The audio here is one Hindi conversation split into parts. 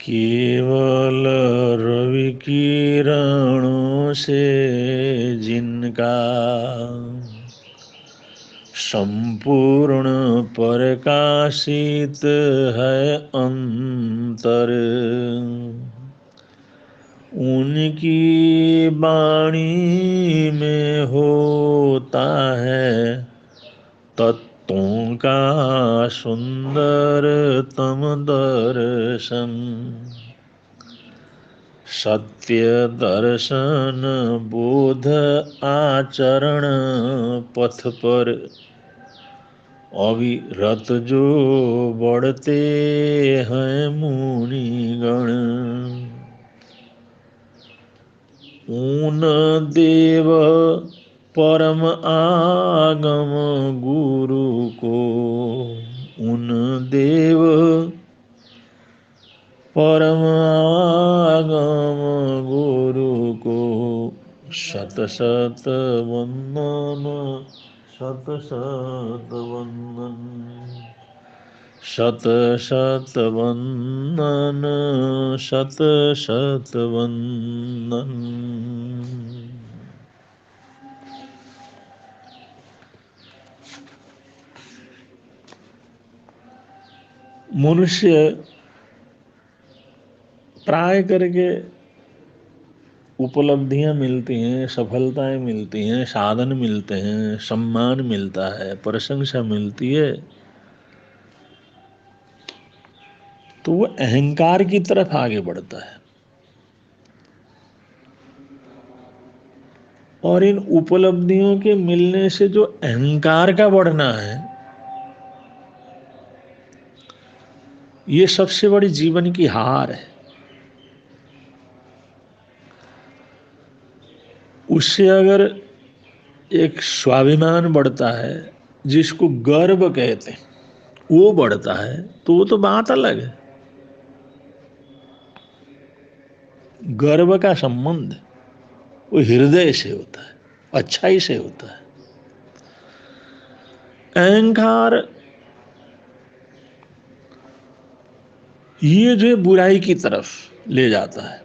केवल रवि किरणों से जिनका संपूर्ण प्रकाशित है अंतर, उनकी वाणी में होता है तत्वों का सुंदरतम दर्शन। सत्य दर्शन बोध आचरण पथ पर अविरत जो बढ़ते हैं मुनिगण। ऊन देव परम आगम गुरु को, उन देव परम आगम गुरु को शत शत वंदन, शत शत वंदन, शत शत वंदन, शत शत वंदन। मनुष्य प्राय करके उपलब्धियां मिलती हैं, सफलताएं मिलती हैं, साधन मिलते हैं, सम्मान मिलता है, प्रशंसा मिलती है, तो वो अहंकार की तरफ आगे बढ़ता है। और इन उपलब्धियों के मिलने से जो अहंकार का बढ़ना है, ये सबसे बड़ी जीवन की हार है। उससे अगर एक स्वाभिमान बढ़ता है, जिसको गर्व कहते हैं, वो बढ़ता है, तो वो तो बात अलग है। गर्व का संबंध वो हृदय से होता है, अच्छाई से होता है। अहंकार ये जो बुराई की तरफ ले जाता है।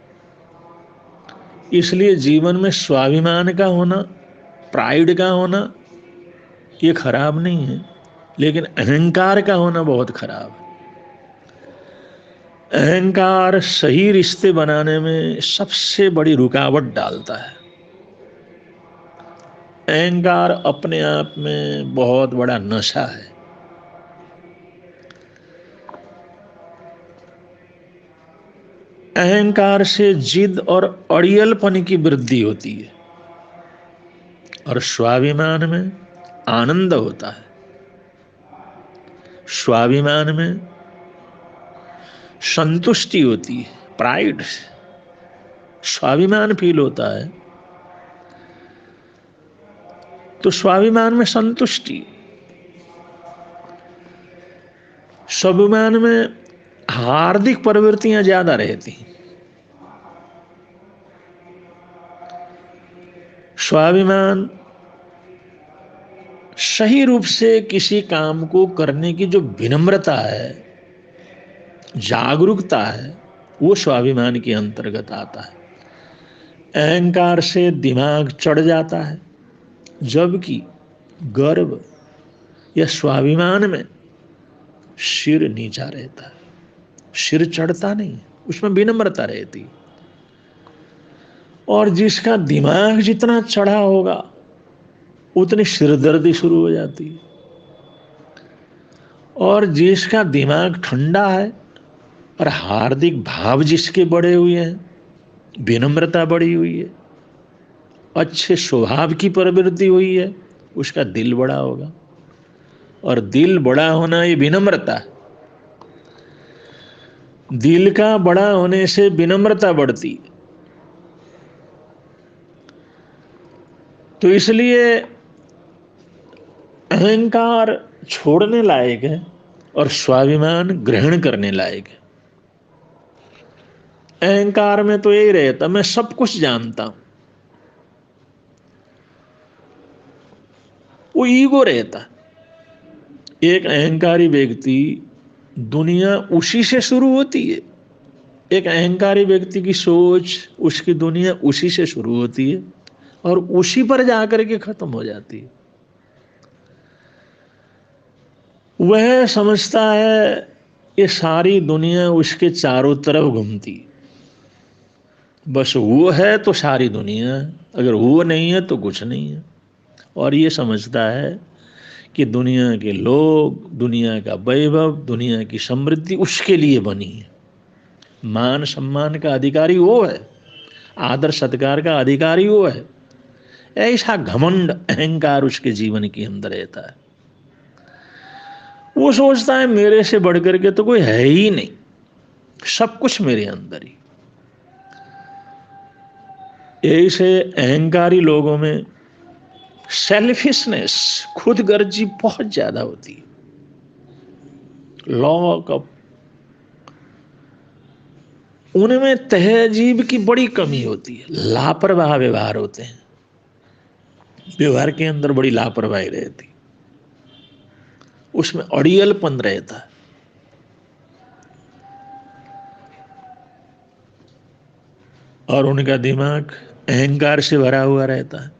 इसलिए जीवन में स्वाभिमान का होना, प्राइड का होना, ये खराब नहीं है, लेकिन अहंकार का होना बहुत खराब है। अहंकार सही रिश्ते बनाने में सबसे बड़ी रुकावट डालता है। अहंकार अपने आप में बहुत बड़ा नशा है। अहंकार से जिद और अड़ियलपन की वृद्धि होती है, और स्वाभिमान में आनंद होता है। स्वाभिमान में संतुष्टि होती है, प्राइड, स्वाभिमान फील होता है, तो स्वाभिमान में संतुष्टि। स्वाभिमान में हार्दिक प्रवृत्तियां ज्यादा रहती। स्वाभिमान सही रूप से किसी काम को करने की जो विनम्रता है, जागरूकता है, वो स्वाभिमान के अंतर्गत आता है। अहंकार से दिमाग चढ़ जाता है, जबकि गर्व या स्वाभिमान में सिर नीचा रहता है, सिर चढ़ता नहीं, उसमें विनम्रता रहती। और जिसका दिमाग जितना चढ़ा होगा, उतनी सिरदर्दी शुरू हो जाती है। और जिसका दिमाग ठंडा है और हार्दिक भाव जिसके बढ़े हुए हैं, विनम्रता बढ़ी हुई है, अच्छे स्वभाव की प्रवृत्ति हुई है, उसका दिल बड़ा होगा। और दिल बड़ा होना ये विनम्रता है। दिल का बड़ा होने से विनम्रता बढ़ती है। तो इसलिए अहंकार छोड़ने लायक है और स्वाभिमान ग्रहण करने लायक है। अहंकार में तो यही रहता, मैं सब कुछ जानता हूं, वो ईगो रहता। एक अहंकारी व्यक्ति, दुनिया उसी से शुरू होती है, एक अहंकारी व्यक्ति की सोच, उसकी दुनिया उसी से शुरू होती है और उसी पर जाकर के खत्म हो जाती है। वह समझता है ये सारी दुनिया उसके चारों तरफ घूमती, बस वो है तो सारी दुनिया है, अगर वो नहीं है तो कुछ नहीं है। और ये समझता है कि दुनिया के लोग, दुनिया का वैभव, दुनिया की समृद्धि उसके लिए बनी है। मान सम्मान का अधिकारी वो है, आदर सत्कार का अधिकारी वो है। ऐसा घमंड अहंकार उसके जीवन के अंदर रहता है। वो सोचता है मेरे से बढ़कर के तो कोई है ही नहीं, सब कुछ मेरे अंदर ही। ऐसे अहंकारी लोगों में सेल्फिशनेस, खुदगर्जी बहुत ज्यादा होती है। लॉक अप, उनमें तहजीब की बड़ी कमी होती है, लापरवाह व्यवहार होते हैं, व्यवहार के अंदर बड़ी लापरवाही रहती, उसमें अड़ियलपन रहता है। और उनका दिमाग अहंकार से भरा हुआ रहता है।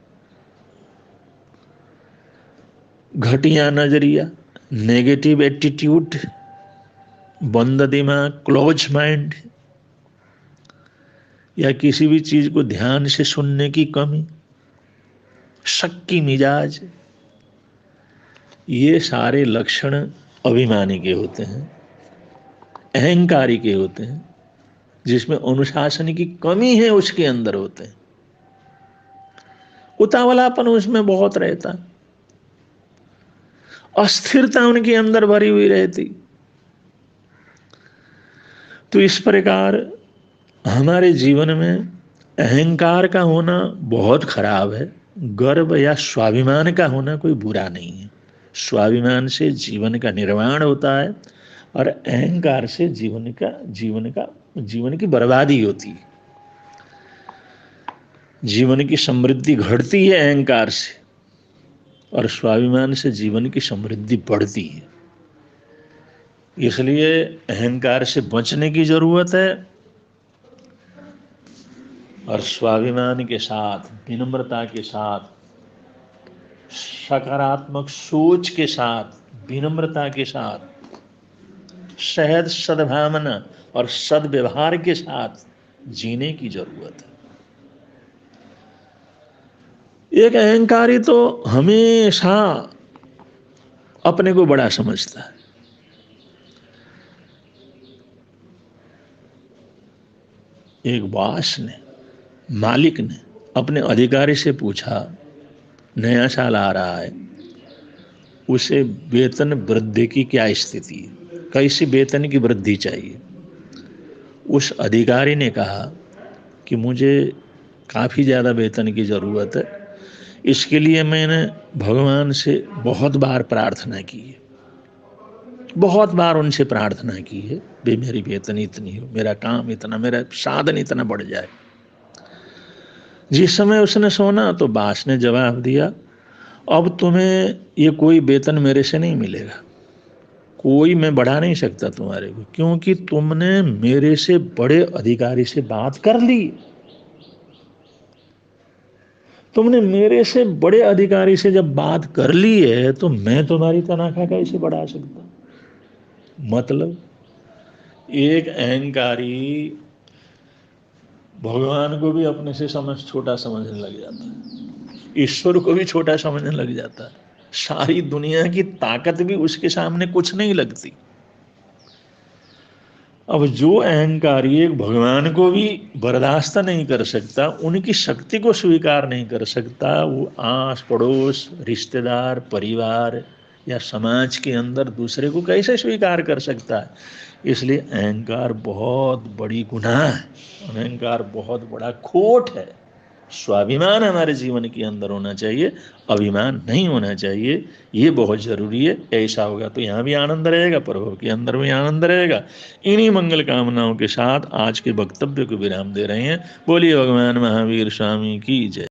घटिया नजरिया, नेगेटिव एटीट्यूड, बंद दिमाग, क्लोज माइंड, या किसी भी चीज को ध्यान से सुनने की कमी, शक्की मिजाज, ये सारे लक्षण अभिमानी के होते हैं, अहंकारी के होते हैं, जिसमें अनुशासन की कमी है उसके अंदर होते हैं। उतावलापन उसमें बहुत रहता, अस्थिरता उनके अंदर भरी हुई रहती। तो इस प्रकार हमारे जीवन में अहंकार का होना बहुत खराब है। गर्व या स्वाभिमान का होना कोई बुरा नहीं है। स्वाभिमान से जीवन का निर्माण होता है और अहंकार से जीवन की बर्बादी होती है। जीवन की समृद्धि घटती है अहंकार से, और स्वाभिमान से जीवन की समृद्धि बढ़ती है। इसलिए अहंकार से बचने की जरूरत है और स्वाभिमान के साथ, विनम्रता के साथ, सकारात्मक सोच के साथ, विनम्रता के साथ, सहज सद्भावना और सद्व्यवहार के साथ जीने की जरूरत है। एक अहंकारी तो हमेशा अपने को बड़ा समझता है। एक बॉस ने, मालिक ने अपने अधिकारी से पूछा, नया साल आ रहा है, उसे वेतन वृद्धि की क्या स्थिति है, कैसी वेतन की वृद्धि चाहिए। उस अधिकारी ने कहा कि मुझे काफ़ी ज़्यादा वेतन की ज़रूरत है, इसके लिए मैंने भगवान से बहुत बार प्रार्थना की है, बहुत बार उनसे प्रार्थना की है, वे मेरी वेतन इतनी हो, मेरा काम इतना, मेरा साधन इतना बढ़ जाए। जिस समय उसने सुना तो बास ने जवाब दिया, अब तुम्हें ये कोई वेतन मेरे से नहीं मिलेगा, कोई मैं बढ़ा नहीं सकता तुम्हारे को, क्योंकि तुमने मेरे से बड़े अधिकारी से बात कर ली। तुमने मेरे से बड़े अधिकारी से जब बात कर ली है तो मैं तुम्हारी तनख्वाह कैसे बढ़ा सकता। मतलब एक अहंकारी भगवान को भी अपने से छोटा समझने लग जाता है, ईश्वर को भी छोटा समझने लग जाता है, सारी दुनिया की ताकत भी उसके सामने कुछ नहीं लगती। अब जो अहंकारी एक भगवान को भी बर्दाश्त नहीं कर सकता, उनकी शक्ति को स्वीकार नहीं कर सकता, वो आस पड़ोस, रिश्तेदार, परिवार या समाज के अंदर दूसरे को कैसे स्वीकार कर सकता है। इसलिए अहंकार बहुत बड़ी गुनाह है, अहंकार बहुत बड़ा खोट है। स्वाभिमान हमारे जीवन के अंदर होना चाहिए, अभिमान नहीं होना चाहिए, ये बहुत जरूरी है। ऐसा होगा तो यहाँ भी आनंद रहेगा, प्रभु के अंदर भी आनंद रहेगा। इन्हीं मंगल कामनाओं के साथ आज के वक्तव्य को विराम दे रहे हैं। बोलिए भगवान महावीर स्वामी की जय।